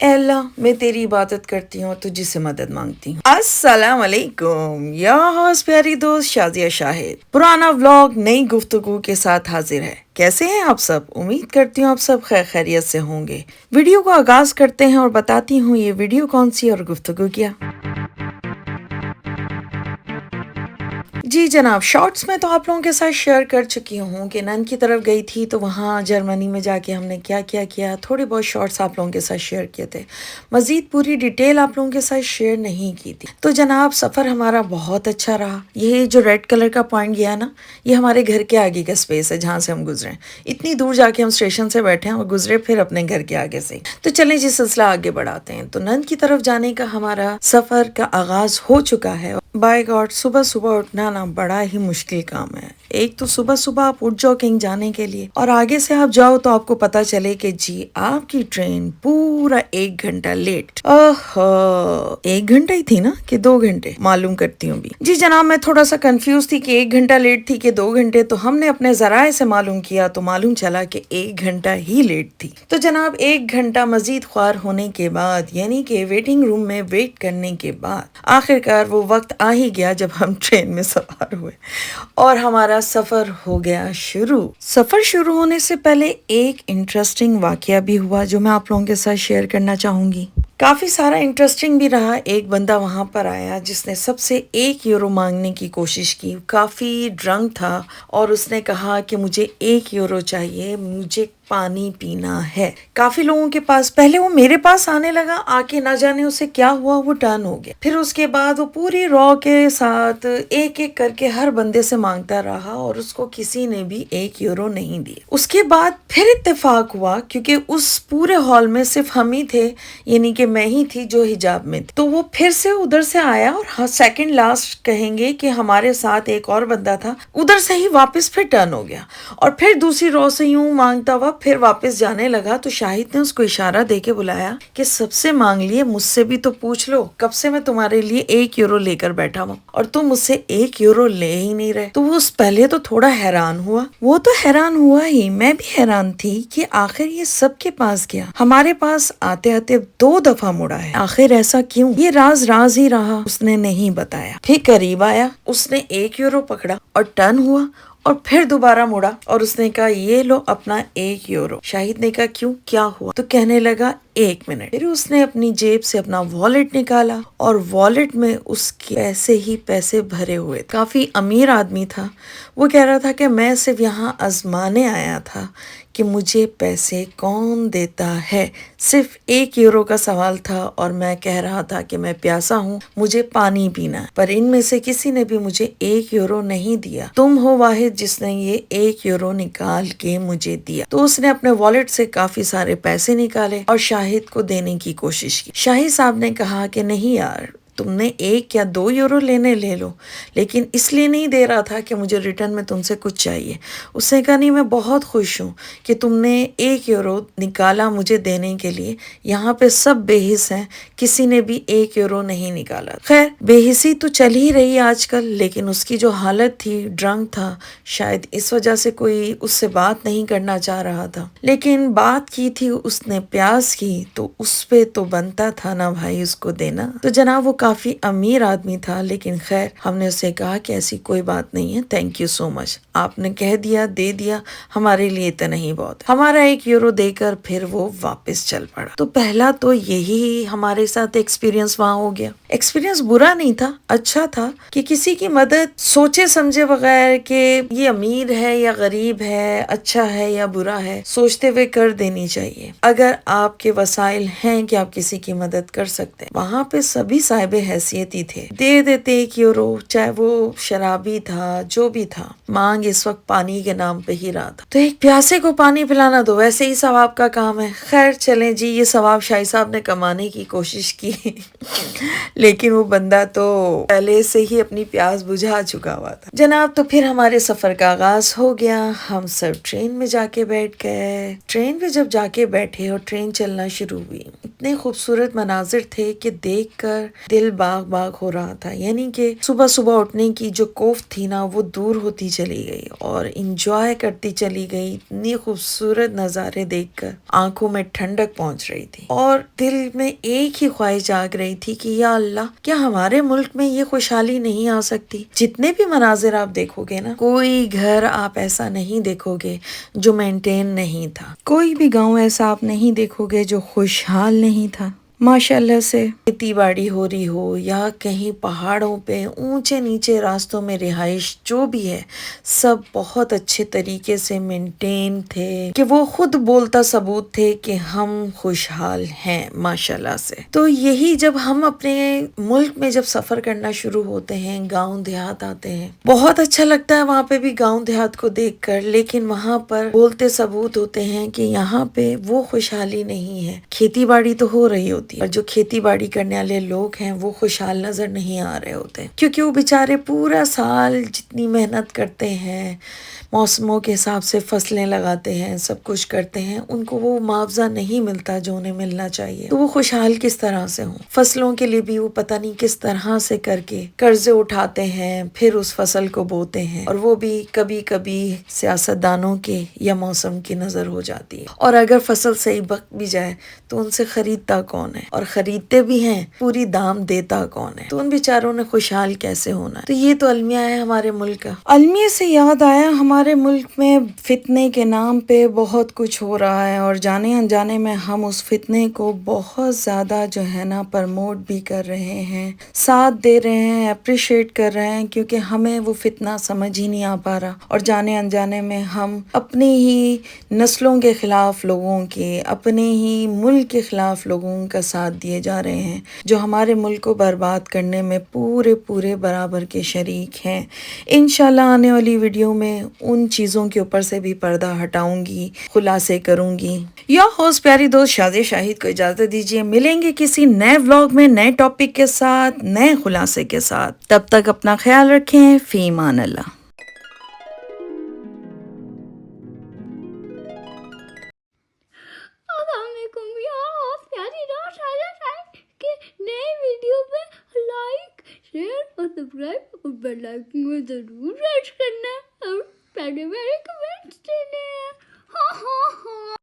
اے اللہ میں تیری عبادت کرتی ہوں اور تجھ سے مدد مانگتی ہوں۔ السلام علیکم یا ہوس پیاری دوست شازیہ شاہد، پرانا ولاگ نئی گفتگو کے ساتھ حاضر ہے۔ کیسے ہیں آپ سب؟ امید کرتی ہوں آپ سب خیر خیریت سے ہوں گے۔ ویڈیو کو آغاز کرتے ہیں اور بتاتی ہوں یہ ویڈیو کون سی اور گفتگو کیا۔ جی جناب، شارٹس میں تو آپ لوگوں کے ساتھ شیئر کر چکی ہوں کہ نن کی طرف گئی تھی تو وہاں جرمنی میں جا کے ہم نے کیا تھوڑے بہت شارٹس آپ لوگوں کے ساتھ شیئر کیے تھے، مزید پوری ڈیٹیل آپ لوگوں کے ساتھ شیئر نہیں کی تھی۔ تو جناب سفر ہمارا بہت اچھا رہا۔ یہ جو ریڈ کلر کا پوائنٹ گیا نا، یہ ہمارے گھر کے آگے کا اسپیس ہے جہاں سے ہم گزرے، اتنی دور جا کے ہم اسٹیشن سے بیٹھے ہیں اور گزرے پھر اپنے گھر کے آگے سے۔ تو چلیں جی سلسلہ آگے بڑھاتے ہیں۔ تو نن کی طرف جانے کا ہمارا سفر کا آغاز ہو چکا ہے۔ بائی گاڈ، صبح صبح اٹھنا نا بڑا ہی مشکل کام ہے۔ ایک تو صبح صبح آپ اٹھ جاؤ کہیں جانے کے لیے، اور آگے سے آپ جاؤ تو آپ کو پتا چلے کہ جی آپ کی ٹرین پورا 1 گھنٹہ لیٹ۔ 1 گھنٹہ ہی تھی نا کہ 2 گھنٹے؟ معلوم کرتی ہوں بھی۔ جی جناب میں تھوڑا سا کنفیوز تھی کہ 1 گھنٹہ لیٹ تھی کہ 2 گھنٹے، تو ہم نے اپنے ذرائع سے معلوم کیا تو معلوم چلا کہ 1 گھنٹہ ہی لیٹ تھی۔ تو جناب 1 گھنٹہ مزید خوار ہونے کے بعد، یعنی کہ ویٹنگ روم میں ویٹ کرنے کے بعد، آخرکار وہ وقت آ ہی گیا جب ہم ٹرین میں سوار ہوئے اور ہمارا سفر ہو گیا شروع۔ سفر شروع ہونے سے پہلے ایک انٹرسٹنگ واقعہ بھی ہوا جو میں آپ لوگوں کے ساتھ شیئر کرنا چاہوں گی۔ کافی سارا انٹرسٹنگ بھی رہا۔ ایک بندہ وہاں پر آیا جس نے سب سے 1 یورو مانگنے کی کوشش کی، کافی ڈرنک تھا اور اس نے کہا کہ مجھے 1 یورو چاہیے، مجھے پانی پینا ہے۔ کافی لوگوں کے پاس، پہلے وہ میرے پاس آنے لگا، آ کے نہ جانے اسے کیا ہوا وہ ٹرن ہو گیا۔ پھر اس کے بعد وہ پوری رو کے ساتھ ایک ایک کر کے ہر بندے سے مانگتا رہا اور اس کو کسی نے بھی 1 یورو نہیں دی۔ اس کے بعد پھر اتفاق ہوا، کیونکہ اس پورے ہال میں صرف ہم ہی تھے، یعنی کہ میں ہی تھی جو حجاب میں تھی، تو وہ پھر سے ادھر سے آیا اور سیکنڈ لاسٹ کہیں گے کہ ہمارے ساتھ ایک اور بندہ تھا، ادھر سے ہی واپس پھر ٹرن ہو گیا اور پھر دوسری رو سے یوں مانگتا ہوا پھر واپس جانے لگا۔ تو شاہد نے اس کو اشارہ دے کے بلایا کہ سب سے مانگ لیے، مجھ سے بھی تو پوچھ لو، کب سے میں تمہارے لیے 1 یورو لے کر بیٹھا ہوں اور تم مجھ سے 1 یورو لے ہی نہیں رہے۔ تو وہ پہلے تو تھوڑا حیران ہوا، وہ تو حیران ہوا ہی، میں بھی حیران تھی کہ آخر یہ سب کے پاس گیا، ہمارے پاس آتے آتے 2 دفعہ مڑا ہے، آخر ایسا کیوں؟ یہ راز ہی رہا، اس نے نہیں بتایا۔ پھر قریب آیا، اس نے 1 یورو پکڑا اور ٹرن ہوا اور پھر دوبارہ مڑا اور اس نے کہا یہ لو اپنا 1 یورو۔ شاہد نے کہا کیوں، کیا ہوا؟ تو کہنے لگا 1 منٹ۔ پھر اس نے اپنی جیب سے اپنا والیٹ نکالا اور والیٹ میں اس کے پیسے بھرے ہوئے، کافی امیر آدمی تھا۔ وہ کہہ رہا تھا کہ میں صرف یہاں آزمانے آیا تھا کہ مجھے پیسے کون دیتا ہے، صرف 1 یورو کا سوال تھا اور میں کہہ رہا تھا کہ میں پیاسا ہوں، مجھے پانی پینا ہے، پر ان میں سے کسی نے بھی مجھے 1 یورو نہیں دیا، تم ہو واحد جس نے یہ 1 یورو نکال کے مجھے دیا۔ تو اس نے اپنے والیٹ سے کافی سارے پیسے نکالے اور شاہد کو دینے کی کوشش کی۔ شاہد صاحب نے کہا کہ نہیں یار، تم نے 1 یا 2 یورو لینے لے لو، لیکن اس لیے نہیں دے رہا تھا کہ مجھے ریٹرن میں تم سے کچھ چاہیے۔ اس نے کہا نہیں، میں بہت خوش ہوں کہ تم نے 1 یورو نکالا مجھے دینے کے لیے، یہاں پہ سب بے حس ہیں، کسی نے بھی 1 یورو نہیں نکالا۔ خیر بے حسی تو چل ہی رہی آج کل، لیکن اس کی جو حالت تھی، ڈرنک تھا، شاید اس وجہ سے کوئی اس سے بات نہیں کرنا چاہ رہا تھا، لیکن بات کی تھی اس نے پیاس کی تو اس پہ تو بنتا تھا نا بھائی اس کو دینا۔ تو جناب وہ کافی امیر آدمی تھا، لیکن خیر ہم نے اسے کہا کہ ایسی کوئی بات نہیں ہے، تھینک یو سو مچ، آپ نے کہہ دیا دے دیا، ہمارے لیے اتنا ہی بہت۔ ہمارا 1 یورو دے کر پھر وہ واپس چل پڑا۔ تو پہلا تو یہی ہمارے ساتھ ایکسپیرینس وہاں ہو گیا۔ ایکسپیرینس برا نہیں تھا، اچھا تھا کہ کسی کی مدد سوچے سمجھے بغیر کہ یہ امیر ہے یا غریب ہے، اچھا ہے یا برا ہے، سوچتے ہوئے کر دینی چاہیے۔ اگر آپ کے وسائل ہیں کہ آپ کسی کی مدد کر سکتے ہیں، وہاں پہ سبھی صاحب حیثیت ہی تھے، دے دیتے 1 یورو، چاہے وہ شرابی تھا جو بھی تھا، مانگ اس وقت پانی کے نام پہ ہی رہا تھا۔ تو ایک پیاسے کو پانی پلانا تو ویسے ہی ثواب کا کام ہے۔ خیر چلیں جی، یہ ثواب شاہد صاحب نے کمانے کی کوشش کی لیکن وہ بندہ تو پہلے سے ہی اپنی پیاس بجھا چکا ہوا تھا جناب۔ تو پھر ہمارے سفر کا آغاز ہو گیا، ہم سب ٹرین میں جا کے بیٹھ گئے۔ ٹرین میں جب جا کے بیٹھے اور ٹرین چلنا شروع ہوئی اتنے خوبصورت مناظر تھے کہ دیکھ کر دل باغ باغ ہو رہا تھا. یعنی کہ صبح صبح اٹھنے کی جو کوفت تھی نا وہ دور ہوتی چلی گئی اور انجوائے کرتی چلی گئی. اتنی خوبصورت نظارے دیکھ کر آنکھوں میں ٹھنڈک پہنچ رہی تھی اور دل میں ایک ہی خواہش جاگ رہی تھی کہ یا اللہ کیا ہمارے ملک میں یہ خوشحالی نہیں آ سکتی. جتنے بھی مناظر آپ دیکھو گے نا کوئی گھر آپ ایسا نہیں دیکھو گے جو مینٹین نہیں تھا. کوئی بھی گاؤں ایسا آپ نہیں دیکھو گے جو خوشحال نہیں تھا. ماشاء اللہ سے کھیتی باڑی ہو رہی ہو یا کہیں پہاڑوں پہ اونچے نیچے راستوں میں رہائش جو بھی ہے سب بہت اچھے طریقے سے مینٹین تھے کہ وہ خود بولتا ثبوت تھے کہ ہم خوشحال ہیں ماشاء اللہ سے. تو یہی جب ہم اپنے ملک میں جب سفر کرنا شروع ہوتے ہیں گاؤں دیہات آتے ہیں بہت اچھا لگتا ہے وہاں پہ بھی گاؤں دیہات کو دیکھ کر. لیکن وہاں پر بولتے ثبوت ہوتے ہیں کہ یہاں پہ وہ خوشحالی نہیں ہے. کھیتی باڑی تو ہو رہی ہوتی ہے اور جو کھیتی باڑی کرنے والے لوگ ہیں وہ خوشحال نظر نہیں آ رہے ہوتے کیونکہ وہ بیچارے پورا سال جتنی محنت کرتے ہیں موسموں کے حساب سے فصلیں لگاتے ہیں سب کچھ کرتے ہیں ان کو وہ معاوضہ نہیں ملتا جو انہیں ملنا چاہیے. تو وہ خوشحال کس طرح سے ہوں. فصلوں کے لیے بھی وہ پتہ نہیں کس طرح سے کر کے قرضے اٹھاتے ہیں پھر اس فصل کو بوتے ہیں اور وہ بھی کبھی کبھی سیاستدانوں کے یا موسم کی نظر ہو جاتی ہے. اور اگر فصل صحیح بک بھی جائے تو ان سے خریدتا کون ہے اور خریدتے بھی ہیں پوری دام دیتا کون ہے. تو ان بیچاروں نے خوشحال کیسے ہونا ہے. تو یہ تو المیہ ہے ہمارے ملک کا. المیہ سے یاد آیا ہمارے ملک میں فتنے کے نام پہ بہت کچھ ہو رہا ہے اور جانے انجانے میں ہم اس فتنے کو بہت زیادہ جو ہے نا پرموٹ بھی کر رہے ہیں ساتھ دے رہے ہیں اپریشیٹ کر رہے ہیں کیونکہ ہمیں وہ فتنہ سمجھ ہی نہیں آ پا رہا اور جانے انجانے میں ہم اپنی ہی نسلوں کے خلاف لوگوں کے اپنے ہی ملک کے خلاف لوگوں کا ساتھ دیے جا رہے ہیں جو ہمارے ملک کو برباد کرنے میں پورے برابر کے شریک ہیں. انشاءاللہ آنے والی ویڈیو میں ان چیزوں کے اوپر سے بھی پردہ ہٹاؤں گی خلاصے کروں گی. یا ہوسٹ پیاری دوست شازیہ شاہد کو اجازت دیجیے. ملیں گے کسی نئے ولاگ میں نئے ٹاپک کے ساتھ نئے خلاصے کے ساتھ. تب تک اپنا خیال رکھیں. فی امان اللہ. السلام علیکم یار پیاری دوست شازیہ شاہد کے نئے ویڈیو پہ لائک شیئر اور سبسکرائب اور بیل آئکن میں ضرور پریس کرنا اور پیارے پیارے کمنٹس دینے ہیں. ہاں